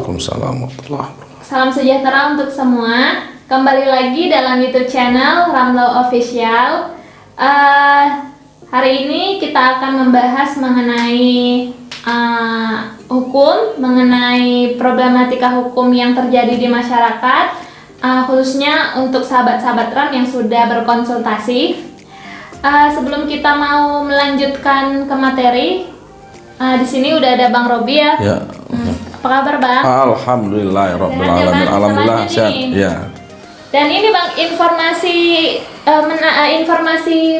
Waalaikumsalam warahmatullahi wabarakatuh. Salam sejahtera untuk semua. Kembali lagi dalam YouTube channel Ramlo Official. Hari ini kita akan membahas mengenai hukum, mengenai problematika hukum yang terjadi di masyarakat, khususnya untuk sahabat-sahabat Ram yang sudah berkonsultasi. Sebelum kita mau melanjutkan ke materi, di sini udah ada Bang Robi ya. Ya. Apa kabar Bang? Alhamdulillahirabbil alamin. Alhamdulillah sehat. Ya. Dan ini Bang, informasi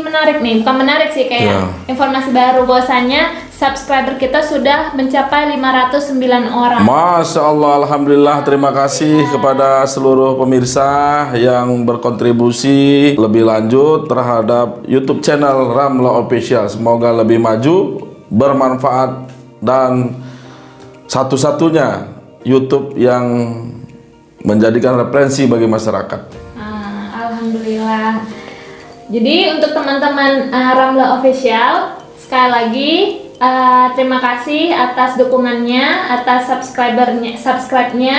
menarik nih, bukan menarik sih, kayak informasi baru, bahwasanya subscriber kita sudah mencapai 509 orang. Masya Allah, alhamdulillah, terima kasih kepada seluruh pemirsa yang berkontribusi lebih lanjut terhadap YouTube channel Ramlo Official. Semoga lebih maju, bermanfaat, dan satu-satunya YouTube yang menjadikan referensi bagi masyarakat. Alhamdulillah. Jadi untuk teman-teman Ramlo Official, sekali lagi terima kasih atas dukungannya, atas subscribe-nya,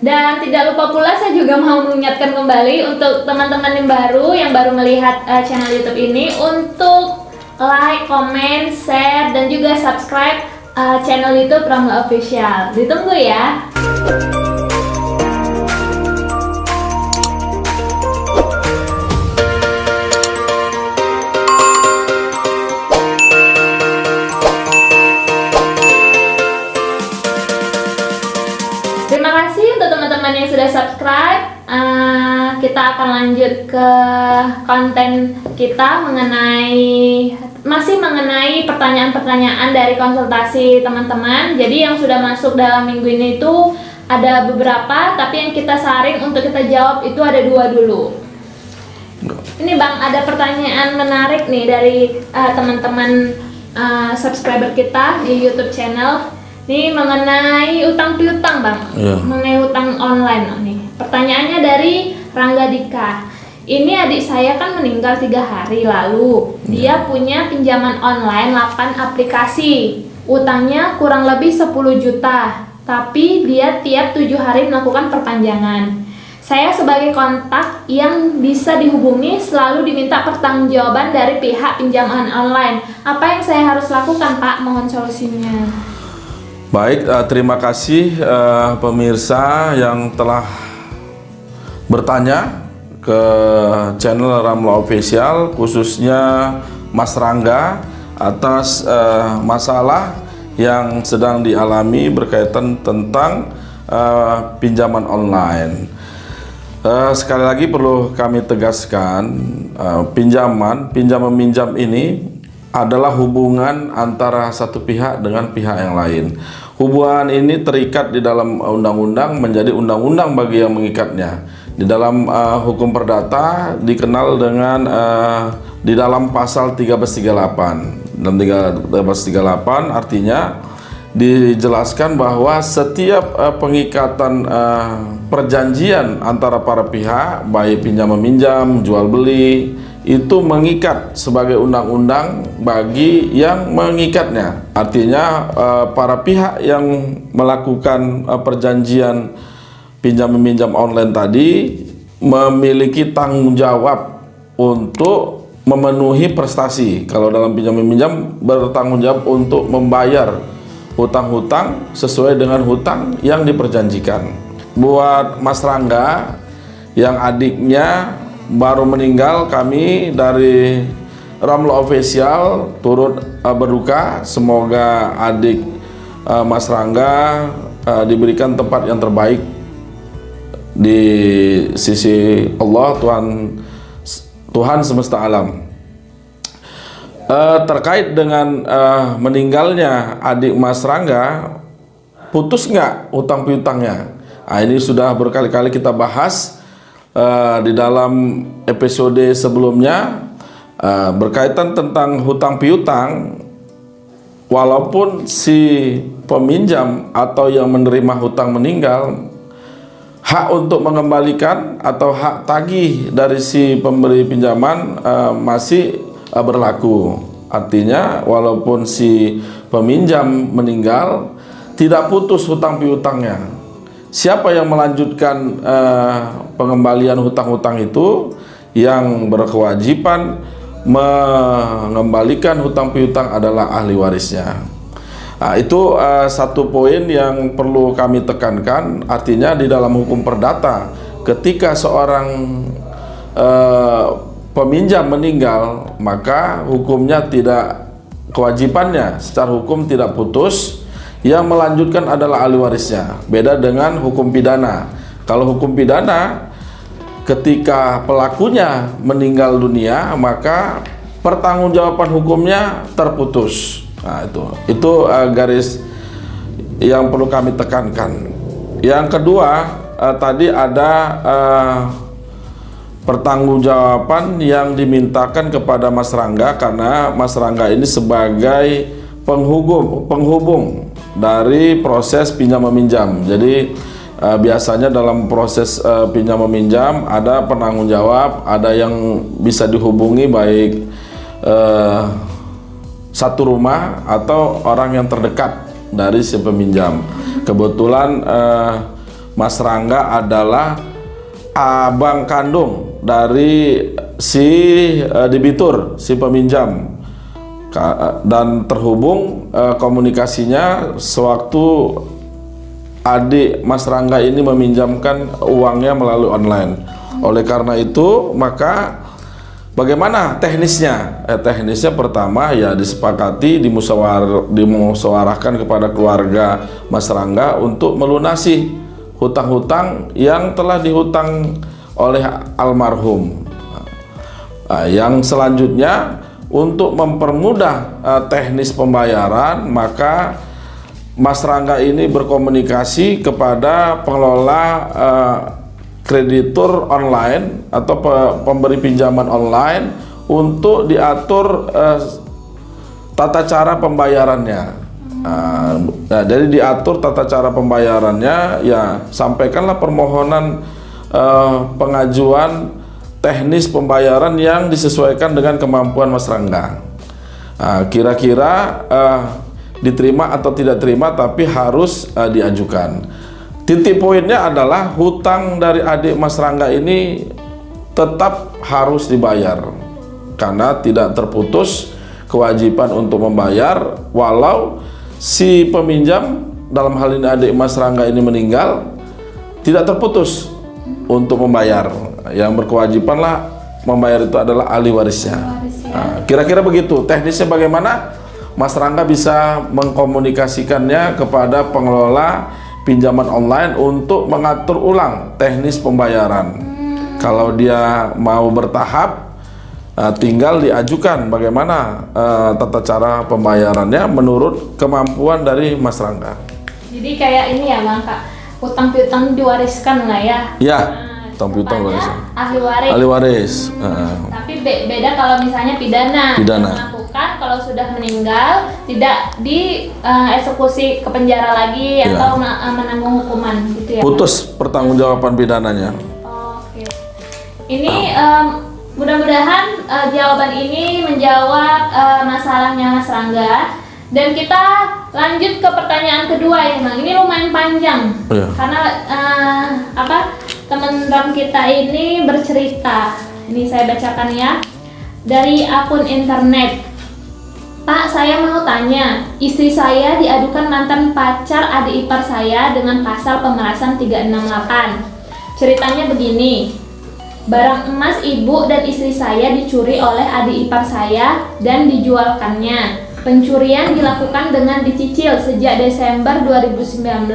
dan tidak lupa pula saya juga mau mengingatkan kembali untuk teman-teman yang baru melihat channel YouTube ini untuk like, comment, share, dan juga subscribe channel YouTube Ramlo Official. Ditunggu ya. Terima kasih untuk teman-teman yang sudah subscribe. Kita akan lanjut ke konten kita masih mengenai pertanyaan-pertanyaan dari konsultasi teman-teman. Jadi yang sudah masuk dalam minggu ini itu ada beberapa, tapi yang kita saring untuk kita jawab itu ada 2 dulu. Ini Bang, ada pertanyaan menarik nih dari teman-teman subscriber kita di YouTube channel. Ini mengenai utang piutang Bang, mengenai utang online nih. Pertanyaannya dari Rangga Dika. Ini adik saya kan meninggal 3 hari lalu. Dia punya pinjaman online 8 aplikasi. Utangnya kurang lebih 10 juta. Tapi dia tiap 7 hari melakukan perpanjangan. Saya sebagai kontak yang bisa dihubungi selalu diminta pertanggungjawaban dari pihak pinjaman online. Apa yang saya harus lakukan Pak? Mohon solusinya. Baik, terima kasih pemirsa yang telah bertanya ke channel Ramlo Official, khususnya Mas Rangga, atas masalah yang sedang dialami berkaitan tentang pinjaman online. Sekali lagi perlu kami tegaskan, pinjam meminjam ini adalah hubungan antara satu pihak dengan pihak yang lain. Hubungan ini terikat di dalam undang-undang, menjadi undang-undang bagi yang mengikatnya. Di dalam hukum perdata dikenal dengan di dalam pasal 1338. Dan 1338 artinya dijelaskan bahwa setiap pengikatan perjanjian antara para pihak, baik pinjam meminjam, jual beli, itu mengikat sebagai undang-undang bagi yang mengikatnya. Artinya para pihak yang melakukan perjanjian pinjam meminjam online tadi memiliki tanggung jawab untuk memenuhi prestasi. Kalau dalam pinjam meminjam, bertanggung jawab untuk membayar hutang-hutang sesuai dengan hutang yang diperjanjikan. Buat Mas Rangga yang adiknya baru meninggal, kami dari Ramlo Official turut berduka. Semoga adik Mas Rangga diberikan tempat yang terbaik di sisi Allah, Tuhan semesta alam. Terkait dengan meninggalnya adik Mas Rangga, putus nggak utang piutangnya? Nah, ini sudah berkali-kali kita bahas di dalam episode sebelumnya berkaitan tentang hutang piutang. Walaupun si peminjam atau yang menerima hutang meninggal, hak untuk mengembalikan atau hak tagih dari si pemberi pinjaman masih berlaku. Artinya walaupun si peminjam meninggal, tidak putus hutang piutangnya. siapa yang melanjutkan pengembalian hutang-hutang itu, yang berkewajiban mengembalikan hutang piutang adalah ahli warisnya. Nah, itu satu poin yang perlu kami tekankan. Artinya di dalam hukum perdata, ketika seorang peminjam meninggal, maka hukumnya tidak, kewajibannya secara hukum tidak putus. Yang melanjutkan adalah ahli warisnya. Beda dengan hukum pidana. Kalau hukum pidana, ketika pelakunya meninggal dunia, maka pertanggungjawaban hukumnya terputus. Nah, itu garis yang perlu kami tekankan. Yang kedua, tadi ada pertanggungjawaban yang dimintakan kepada Mas Rangga, karena Mas Rangga ini sebagai penghubung dari proses pinjam meminjam. Jadi biasanya dalam proses pinjam meminjam ada penanggung jawab, ada yang bisa dihubungi baik satu rumah atau orang yang terdekat dari si peminjam. Kebetulan Mas Rangga adalah abang kandung dari si debitur, si peminjam, dan terhubung komunikasinya sewaktu adik Mas Rangga ini meminjamkan uangnya melalui online. Oleh karena itu, maka bagaimana teknisnya? Teknisnya pertama ya disepakati, dimusyawarahkan kepada keluarga Mas Rangga untuk melunasi hutang-hutang yang telah dihutang oleh almarhum. Yang selanjutnya, untuk mempermudah teknis pembayaran, maka Mas Rangga ini berkomunikasi kepada pengelola kreditur online atau pemberi pinjaman online untuk diatur tata cara pembayarannya. Jadi diatur tata cara pembayarannya, ya sampaikanlah permohonan pengajuan teknis pembayaran yang disesuaikan dengan kemampuan Mas Rangga. Kira-kira diterima atau tidak terima, tapi harus diajukan. Titik poinnya adalah hutang dari adik Mas Rangga ini tetap harus dibayar, karena tidak terputus kewajiban untuk membayar, walau si peminjam, dalam hal ini adik Mas Rangga ini meninggal, tidak terputus untuk membayar. Yang berkewajibanlah membayar itu adalah ahli warisnya. Kira-kira begitu. Teknisnya bagaimana? Mas Rangga bisa mengkomunikasikannya kepada pengelola pinjaman online untuk mengatur ulang teknis pembayaran. Kalau dia mau bertahap, tinggal diajukan bagaimana tata cara pembayarannya menurut kemampuan dari Mas Rangga. Jadi kayak ini ya Bang, Kak, hutang piutang diwariskan lah ya. Ya, hutang piutang diwariskan. Ahli waris. Ahli waris. Tapi beda kalau misalnya pidana. Melakukan kalau sudah meninggal tidak dieksekusi ke penjara lagi atau menanggung hukuman gitu ya. Putus pertanggungjawaban pidananya. Oke. Ini mudah-mudahan jawaban ini menjawab masalahnya Mas Rangga. Dan kita lanjut ke pertanyaan kedua ya Bang. Ini lumayan panjang. Karena teman-teman kita ini bercerita. Ini saya bacakan ya. Dari akun internet. Pak, saya mau tanya, istri saya diadukan mantan pacar adik ipar saya dengan pasal pemerasan 368. Ceritanya begini, barang emas ibu dan istri saya dicuri oleh adik ipar saya dan dijualkannya. Pencurian dilakukan dengan dicicil sejak Desember 2019,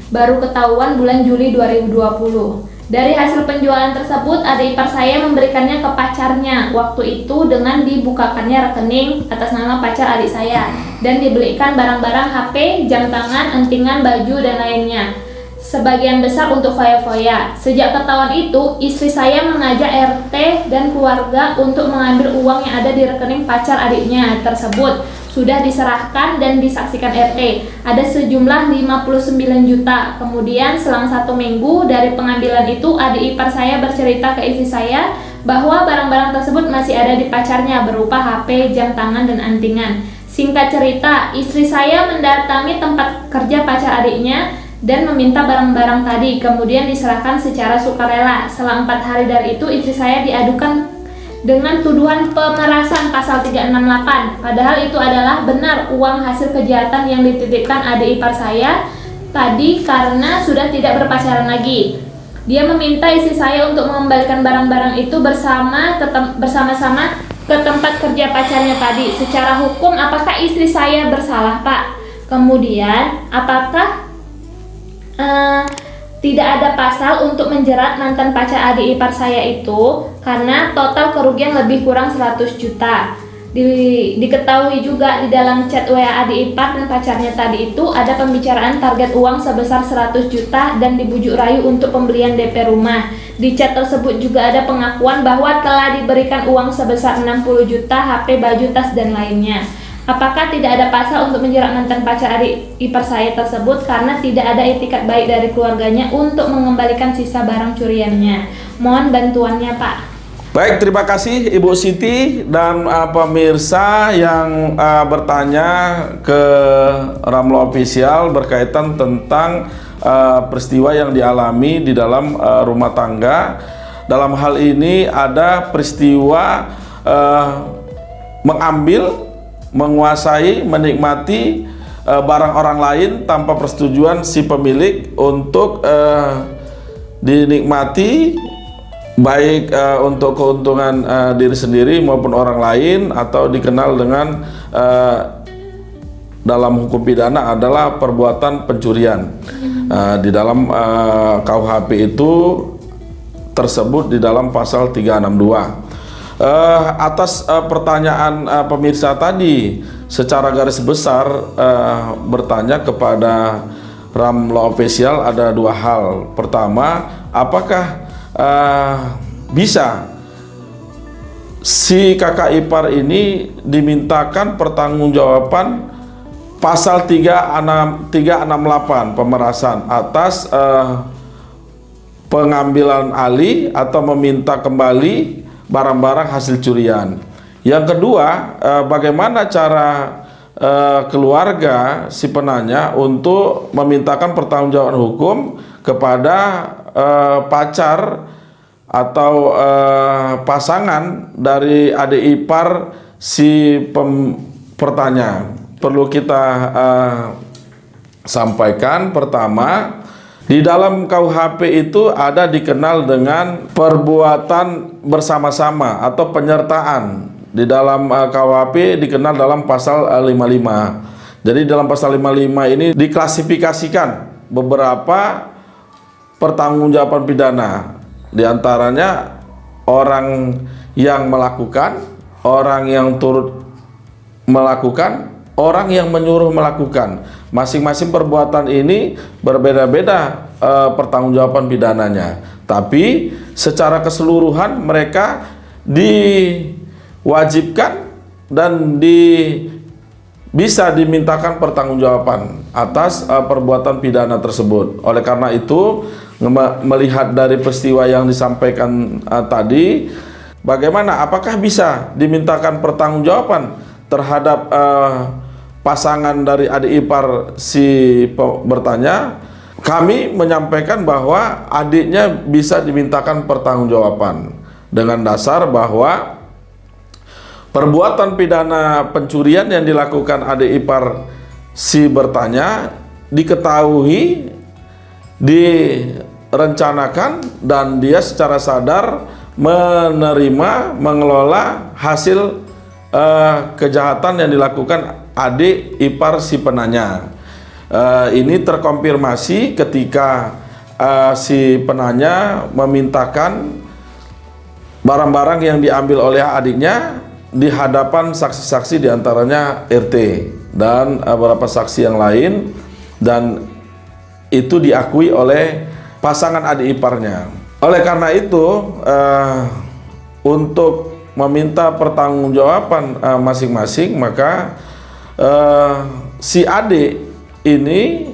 baru ketahuan bulan Juli 2020. Dari hasil penjualan tersebut, adik ipar saya memberikannya ke pacarnya waktu itu dengan dibukakannya rekening atas nama pacar adik saya dan dibelikan barang-barang HP, jam tangan, antingan, baju, dan lainnya. Sebagian besar untuk foya-foya. Sejak ketahuan itu, istri saya mengajak RT dan keluarga untuk mengambil uang yang ada di rekening pacar adiknya tersebut. Sudah diserahkan dan disaksikan RT. Ada sejumlah 59 juta. Kemudian selang 1 minggu dari pengambilan itu, adik ipar saya bercerita ke istri saya bahwa barang-barang tersebut masih ada di pacarnya berupa HP, jam tangan, dan antingan. Singkat cerita, istri saya mendatangi tempat kerja pacar adiknya dan meminta barang-barang tadi, kemudian diserahkan secara sukarela. Selang 4 hari dari itu, istri saya diadukan dengan tuduhan pemerasan pasal 368. Padahal itu adalah benar uang hasil kejahatan yang dititipkan adik ipar saya tadi karena sudah tidak berpacaran lagi. Dia meminta istri saya untuk mengembalikan barang-barang itu bersama-sama ke tempat kerja pacarnya tadi. Secara hukum, apakah istri saya bersalah, Pak? Kemudian, apakah tidak ada pasal untuk menjerat mantan pacar adik ipar saya itu karena total kerugian lebih kurang 100 juta. Diketahui juga di dalam chat WA adik ipar dan pacarnya tadi itu ada pembicaraan target uang sebesar 100 juta dan dibujuk rayu untuk pembelian DP rumah. Di chat tersebut juga ada pengakuan bahwa telah diberikan uang sebesar 60 juta, HP, baju, tas, dan lainnya. Apakah tidak ada pasal untuk menjerat mantan pacar adik ipar saya tersebut karena tidak ada itikat baik dari keluarganya untuk mengembalikan sisa barang curiannya? Mohon bantuannya, Pak. Baik, terima kasih Ibu Siti dan pemirsa yang bertanya ke Ramlo Official berkaitan tentang peristiwa yang dialami di dalam rumah tangga. Dalam hal ini ada peristiwa mengambil, menguasai, menikmati barang orang lain tanpa persetujuan si pemilik untuk dinikmati, baik untuk keuntungan diri sendiri maupun orang lain, atau dikenal dengan dalam hukum pidana adalah perbuatan pencurian. Di dalam KUHP itu tersebut di dalam pasal 362. Atas pertanyaan pemirsa tadi, secara garis besar bertanya kepada Ramlo Official ada dua hal. Pertama, apakah bisa si kakak ipar ini dimintakan pertanggungjawaban pasal 368 pemerasan atas pengambilan alih atau meminta kembali barang-barang hasil curian. Yang kedua, bagaimana cara keluarga si penanya untuk memintakan pertanggungjawaban hukum kepada pacar atau pasangan dari adik ipar si pertanya. Perlu kita sampaikan pertama, di dalam KUHP itu ada dikenal dengan perbuatan bersama-sama atau penyertaan. Di dalam KUHP dikenal dalam pasal 55. Jadi dalam pasal 55 ini diklasifikasikan beberapa pertanggungjawaban pidana. Di antaranya orang yang melakukan, orang yang turut melakukan, orang yang menyuruh melakukan. Masing-masing perbuatan ini berbeda-beda pertanggungjawaban pidananya. Tapi secara keseluruhan mereka diwajibkan dan bisa dimintakan pertanggungjawaban atas perbuatan pidana tersebut. Oleh karena itu, melihat dari peristiwa yang disampaikan tadi, bagaimana, apakah bisa dimintakan pertanggungjawaban terhadap pasangan dari adik ipar si bertanya? Kami menyampaikan bahwa adiknya bisa dimintakan pertanggungjawaban dengan dasar bahwa perbuatan pidana pencurian yang dilakukan adik ipar si bertanya diketahui, direncanakan, dan dia secara sadar menerima, mengelola hasil kejahatan yang dilakukan adik ipar si penanya. Ini terkonfirmasi ketika si penanya memintakan barang-barang yang diambil oleh adiknya di hadapan saksi-saksi, diantaranya RT dan beberapa saksi yang lain, dan itu diakui oleh pasangan adik iparnya. Oleh karena itu, untuk meminta pertanggungjawaban masing-masing, maka si adik ini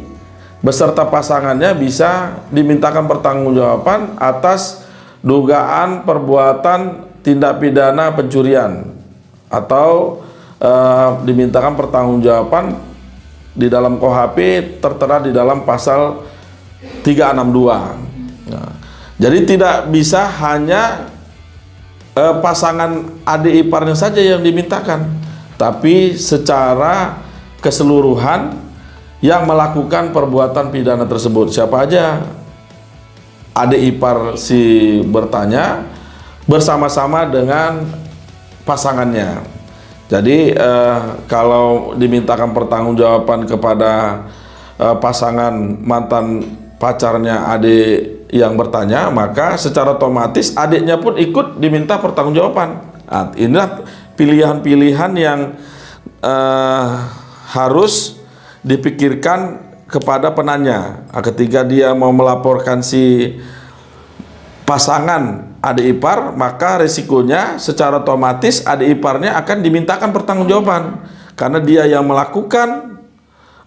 beserta pasangannya bisa dimintakan pertanggungjawaban atas dugaan perbuatan tindak pidana pencurian, atau dimintakan pertanggungjawaban di dalam KUHP tertera di dalam pasal 362. Nah, jadi tidak bisa hanya pasangan adik iparnya saja yang dimintakan, tapi secara keseluruhan yang melakukan perbuatan pidana tersebut. Siapa aja adik ipar si bertanya bersama-sama dengan pasangannya. Jadi kalau dimintakan pertanggungjawaban kepada pasangan mantan pacarnya adik yang bertanya, maka secara otomatis adiknya pun ikut diminta pertanggungjawaban. Nah, inilah pilihan-pilihan yang harus dipikirkan kepada penanya. Ketika dia mau melaporkan si pasangan adik ipar, maka risikonya secara otomatis adik iparnya akan dimintakan pertanggungjawaban karena dia yang melakukan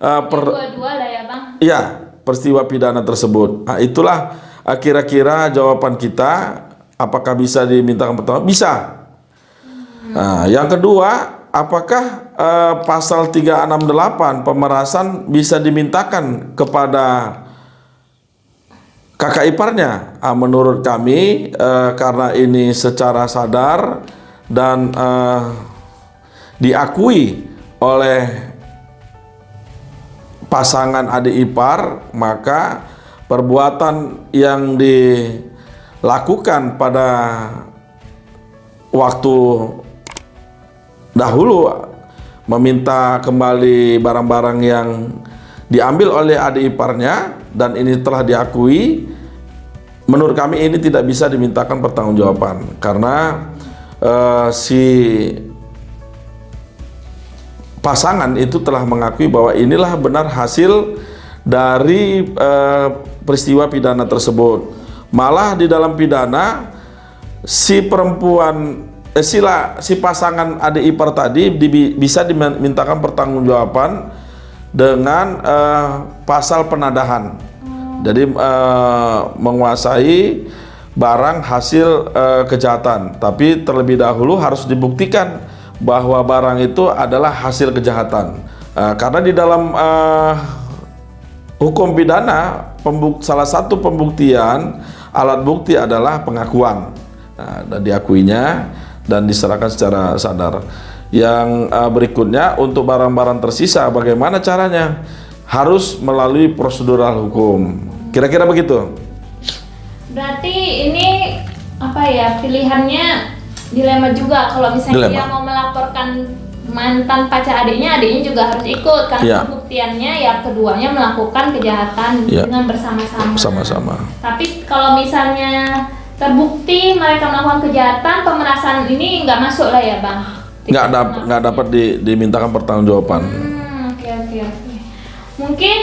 Dua-dua lah ya Bang. ya peristiwa pidana tersebut. Nah, itulah kira-kira jawaban kita. Apakah bisa dimintakan pertanggungjawaban? Bisa. Nah, yang kedua, apakah pasal 368 pemerasan bisa dimintakan kepada kakak iparnya? Menurut kami karena ini secara sadar dan diakui oleh pasangan adik ipar, maka perbuatan yang dilakukan pada waktu dahulu meminta kembali barang-barang yang diambil oleh adik iparnya dan ini telah diakui, menurut kami ini tidak bisa dimintakan pertanggungjawaban karena si pasangan itu telah mengakui bahwa inilah benar hasil dari peristiwa pidana tersebut. Malah di dalam pidana si perempuan si pasangan adik ipar tadi bisa dimintakan pertanggungjawaban dengan pasal penadahan. Jadi menguasai barang hasil kejahatan, tapi terlebih dahulu harus dibuktikan bahwa barang itu adalah hasil kejahatan. Karena di dalam hukum pidana salah satu pembuktian alat bukti adalah pengakuan. Dan diakuinya dan diserahkan secara sadar. Yang berikutnya untuk barang-barang tersisa bagaimana caranya? Harus melalui prosedural hukum. Kira-kira begitu. Berarti ini apa ya, pilihannya dilema juga. Kalau misalnya dia mau melaporkan mantan pacar adiknya juga harus ikut karena pembuktiannya ya keduanya melakukan kejahatan dengan bersama-sama. Tapi kalau misalnya terbukti mereka melakukan kejahatan, pemerasan ini nggak masuk lah ya Bang? Nggak dapat dimintakan pertanggungjawaban. Oke. Mungkin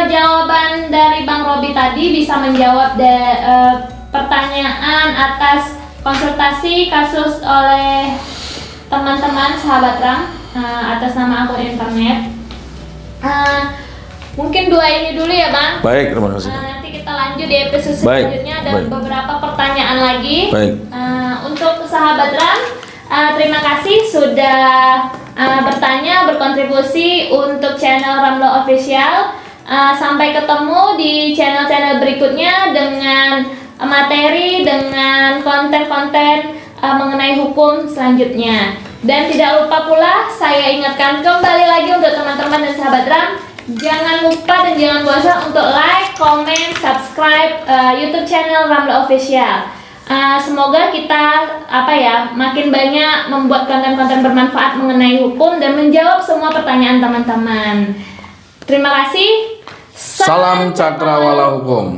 jawaban dari Bang Robi tadi bisa menjawab pertanyaan atas konsultasi kasus oleh teman-teman sahabat RAM atas nama akun internet. Mungkin dua ini dulu ya Bang. Baik, terima kasih. Nanti kita lanjut di episode selanjutnya. Ada beberapa pertanyaan lagi. Untuk sahabat RAM, terima kasih sudah bertanya, berkontribusi untuk channel Ramlo Official. Sampai ketemu di channel-channel berikutnya dengan materi, dengan konten-konten mengenai hukum selanjutnya. Dan tidak lupa pula saya ingatkan kembali lagi untuk teman-teman dan sahabat RAM, jangan lupa dan jangan bosan untuk like, comment, subscribe YouTube channel Ramlo Official. Semoga kita makin banyak membuat konten-konten bermanfaat mengenai hukum dan menjawab semua pertanyaan teman-teman. Terima kasih. Salam Cakrawala Hukum.